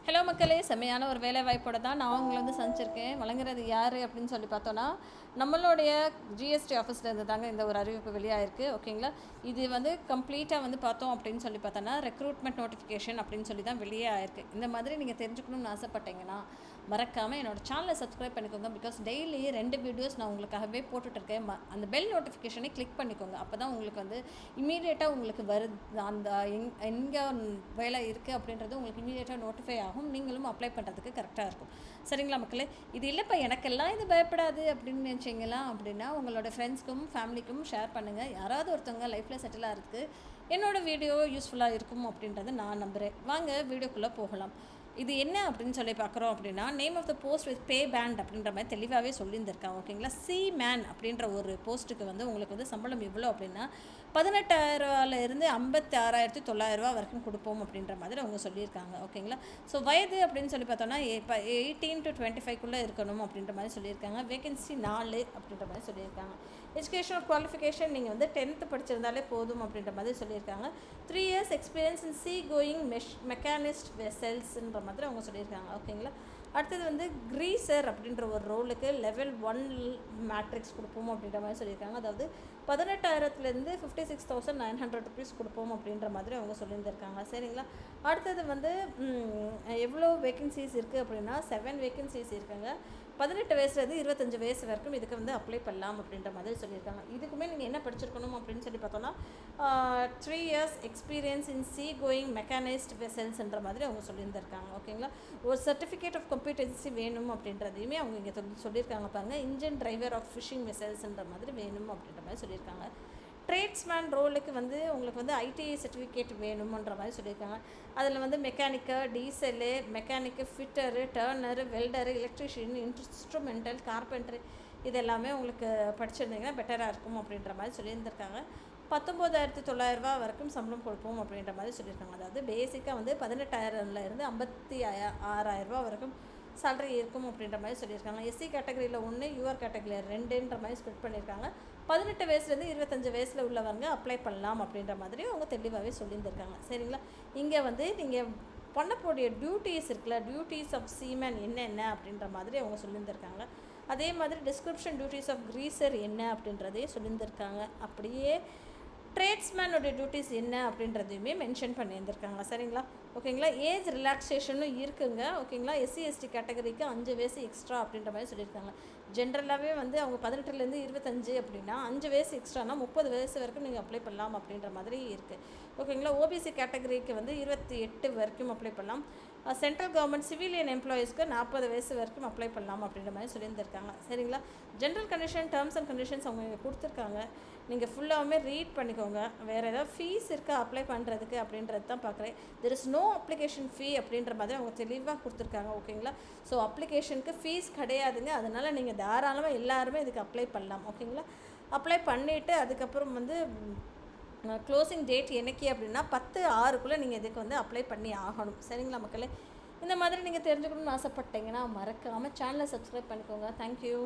Hello மக்களே, செம்மையான ஒரு வேலை வாய்ப்போட தான் நான் உங்களை வந்து சந்திச்சிருக்கேன். வழங்குறது யார் அப்படின்னு சொல்லி பார்த்தோன்னா, நம்மளுடைய ஜிஎஸ்டி ஆஃபீஸ்லேருந்து தாங்க இந்த ஒரு அறிவிப்பு வெளியாயிருக்கு. ஓகேங்களா? இது வந்து கம்ப்ளீட்டாக வந்து பார்த்தோம் அப்படின்னு சொல்லி பார்த்தோன்னா, ரெக்ரூட்மெண்ட் நோட்டிஃபிகேஷன் அப்படின்னு சொல்லி தான் வெளியே ஆயிருக்கு. இந்த மாதிரி நீங்கள் தெரிஞ்சுக்கணும்னு ஆசைப்பட்டீங்கன்னா மறக்காமல் என்னோடய சேனலை சப்ஸ்கிரைப் பண்ணிக்கோங்க. பிகாஸ் டெய்லி 2 வீடியோஸ் நான் உங்களுக்காகவே போட்டுட்ருக்கேன். அந்த பெல் நோட்டிஃபிகேஷனை கிளிக் பண்ணிக்கோங்க. அப்போ தான் உங்களுக்கு வந்து இமீடியட்டாக உங்களுக்கு வருது, அந்த எங்கே வேலை இருக்குது அப்படின்றது உங்களுக்கு இமீடியட்டாக நோட்டிஃபை ஆகும். நீங்களும் அப்ளை பண்ணுறதுக்கு கரெக்டாக இருக்கும். சரிங்களா மக்களே? இது இல்லைப்பா எனக்கெல்லாம் இது பயப்படாது அப்படின்னு நினச்சிங்களா அப்படின்னா உங்களோட ஃப்ரெண்ட்ஸ்க்கும் ஃபேமிலிக்கும் ஷேர் பண்ணுங்கள். யாராவது ஒருத்தவங்க லைஃப்பில் செட்டில் ஆகிறதுக்கு என்னோடய வீடியோ யூஸ்ஃபுல்லாக இருக்கும் அப்படின்றத நான் நம்புகிறேன். வாங்க வீடியோக்குள்ளே போகலாம். இது என்ன அப்படின்னு சொல்லி பார்க்குறோம் அப்படின்னா, name of the post with pay band அப்படின்ற மாதிரி தெளிவாகவே சொல்லியிருந்திருக்காங்க. ஓகேங்களா? சி மேன் அப்படின்ற ஒரு போஸ்ட்டுக்கு வந்து உங்களுக்கு வந்து சம்பளம் எவ்வளோ அப்படின்னா 18,000 56,900 வரைக்கும் கொடுப்போம் அப்படின்ற மாதிரி அவங்க சொல்லியிருக்காங்க. ஓகேங்களா? ஸோ வயது அப்படின்னு சொல்லி பார்த்தோன்னா இப்போ 18 to 25 இருக்கணும் அப்படின்ற மாதிரி சொல்லியிருக்காங்க. வேகன்சி 4 அப்படின்ற மாதிரி சொல்லியிருக்காங்க. எஜுகேஷனல் குவாலிஃபிகேஷன் நீங்கள் வந்து 10th படிச்சிருந்தாலே போதும் அப்படின்ற மாதிரி சொல்லியிருக்காங்க. 3 years experience in sea going machinist வெசல்ஸ்ன்ற மாதிரி அவங்க சொல்லியிருக்காங்க. ஓகேங்களா? அடுத்தது வந்து க்ரீசர் அப்படின்ற ஒரு ரோலுக்கு லெவல் 1 மேட்ரிக்ஸ் கொடுப்போம் அப்படின்ற மாதிரி சொல்லியிருக்காங்க. அதாவது 18,000 56,900 ருபீஸ் கொடுப்போம் அப்படின்ற மாதிரி அவங்க சொல்லியிருந்திருக்காங்க. சரிங்களா? அடுத்தது வந்து எவ்வளோ வேக்கன்சிஸ் இருக்குது அப்படின்னா 7 வேக்கன்சிஸ் இருக்குங்க. 18 வயசுலேருந்து 25 வயசு வரைக்கும் இதுக்கு வந்து அப்ளை பண்ணலாம் அப்படின்ற மாதிரி சொல்லியிருக்காங்க. இதுக்குமே நீங்கள் என்ன படிச்சிருக்கணும் அப்படின்னு சொல்லி பார்த்தோன்னா 3 years experience in sea going machinist வெசல்ஸ்ன்ற மாதிரி அவங்க சொல்லியிருந்திருக்காங்க. ஓகேங்களா? ஒரு சர்டிஃபிகேட் ஆஃப் கம்பீட்டன்சி வேணும் அப்படின்றதையுமே அவங்க இங்கே சொல்லியிருக்காங்க பாருங்கள். இன்ஜின் டிரைவர் ஆஃப் ஃபிஷிங் வெசல்ஸ்ன்ற மாதிரி வேணும் அப்படின்ற மாதிரி சொல்லியிருக்காங்க. ட்ரேட்ஸ்மேன் ரோலுக்கு வந்து உங்களுக்கு வந்து ஐடிஐ சர்டிஃபிகேட் வேணுமன்ற மாதிரி சொல்லியிருக்காங்க. அதில் வந்து mechanic, diesel, mechanic, fitter, turner, welder, electrician, instrumental, carpenter இது எல்லாமே உங்களுக்கு படிச்சிருந்தீங்கன்னா பெட்டராக இருக்கும் அப்படின்ற மாதிரி சொல்லியிருந்திருக்காங்க. 19,900 வரைக்கும் சம்பளம் கொடுப்போம் அப்படின்ற மாதிரி சொல்லியிருக்காங்க. அதாவது பேசிக்காக வந்து 18,000 56,000 வரைக்கும் சேலரி இருக்கும் அப்படின்ற மாதிரி சொல்லியிருக்காங்க. எஸ்சி கேட்டகரியில் 1, யூஆர் கேட்டகரியில் 2ன்ற மாதிரி ஸ்ப்ளிட் பண்ணியிருக்காங்க. 18 வயசுலேருந்து 25 வயசில் உள்ளவங்க அப்ளை பண்ணலாம் அப்படின்ற மாதிரி அவங்க தெளிவாகவே சொல்லியிருந்திருக்காங்க. சரிங்களா? இங்கே வந்து நீங்கள் பண்ணக்கூடிய டியூட்டிஸ் இருக்குல்ல, டியூட்டிஸ் ஆஃப் சீமேன் என்னென்ன அப்படின்ற மாதிரி அவங்க சொல்லியிருந்திருக்காங்க. அதே மாதிரி டிஸ்கிரிப்ஷன் டியூட்டிஸ் ஆஃப் க்ரீசர் என்ன அப்படின்றதையும் சொல்லியிருந்திருக்காங்க. அப்படியே ட்ரேட்ஸ்மேனோடைய டியூட்டிஸ் என்ன அப்படின்றதையுமே மென்ஷன் பண்ணியிருந்திருக்காங்க. சரிங்களா? ஓகேங்களா? ஏஜ் ரிலாக்ஸேஷனும் இருக்குங்க. ஓகேங்களா? எஸ்சி எஸ்டி கேட்டகரிக்கு 5 வயசு எக்ஸ்ட்ரா அப்படின்ற மாதிரி சொல்லியிருக்காங்க. ஜென்ரலாகவே வந்து அவங்க 18லேருந்து 25 அப்படின்னா 5 வயசு எக்ஸ்ட்ரானா 30 வயசு வரைக்கும் நீங்கள் அப்ளை பண்ணலாம் அப்படின்ற மாதிரி இருக்குது. ஓகேங்களா? ஓபிசி கேட்டகரிக்கு வந்து 28 வரைக்கும் அப்ளை பண்ணலாம். சென்ட்ரல் கவர்மெண்ட் சிவிலியன் எம்ப்ளாயீஸ்க்கு 40 வயசு வரைக்கும் அப்ளை பண்ணலாம் அப்படின்ற மாதிரி சொல்லியிருந்திருக்காங்க. சரிங்களா? General condition, terms and conditions அவங்க இங்கே கொடுத்துருக்காங்க. நீங்கள் ஃபுல்லாகவுமே ரீட் பண்ணிக்கோங்க. வேறு ஏதாவது ஃபீஸ் இருக்கா அப்ளை பண்ணுறதுக்கு அப்படின்றது தான் பார்க்குறேன். There is no application fee அப்படின்ற மாதிரி அவங்க தெளிவாக கொடுத்துருக்காங்க. ஓகேங்களா? ஸோ அப்ளிகேஷனுக்கு ஃபீஸ் கிடையாதுங்க. அதனால் நீங்கள் தாராளமாக எல்லாருமே இதுக்கு அப்ளை பண்ணலாம். ஓகேங்களா? அப்ளை பண்ணிவிட்டு அதுக்கப்புறம் வந்து க்ளோசிங் டேட் என்னைக்கு அப்படின்னா 10/6 நீங்கள் இதுக்கு வந்து அப்ளை பண்ணி ஆகணும். சரிங்களா மக்களே? இந்த மாதிரி நீங்கள் தெரிஞ்சுக்கணும்னு ஆசைப்பட்டீங்கன்னா மறக்காமல் சேனலை சப்ஸ்கிரைப் பண்ணிக்கோங்க. தேங்க்யூ.